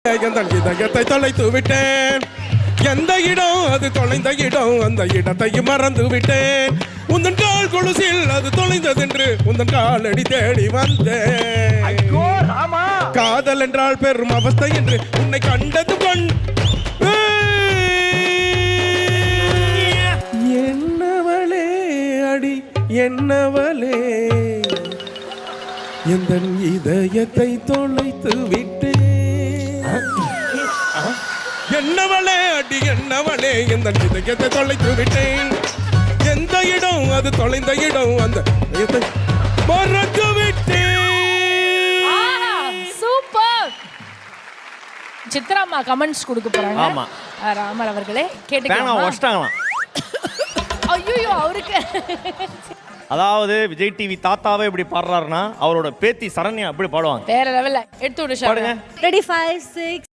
எந்தன் இதயத்தை தொலைத்து விட்டேன். எந்த இடம் அது தொலைந்த இடம், அந்த இடத்தை மறந்து விட்டேன். உந்தன் கால் கொலுசில் அது தொலைந்ததென்று உந்தன் காலடி தேடி வந்தேன். காதல் என்றால் பெரும் அவஸ்தை என்று உன்னை கண்டது என்னவளே அடி என்னவளே, எந்தன் இதயத்தை தொலைத்து விட்டேன். என்னவளே அடி என்னவளே, எந்தன் இதயத்தை தொலைத்து விட்டேன். எந்த இடம் அது தொலைந்த இடம், அந்த இதயத்தை மறந்து விட்டேன். சூப்பர். சித்ராமா கமெண்ட்ஸ் கொடுக்க போறாங்க. ஆமா. ராமல் அவர்களே கேட்டுக்கலாம். ஐயோ அவருக்கு அதாவது விஜய் டிவி தாத்தாவே இப்படி பாடுறாருன்னா அவரோட பேத்தி சரண்யா அப்படி பாடுவாங்க. வேற லெவல்ல எடுத்து விடு. பாடுங்க. ரெடி 5 6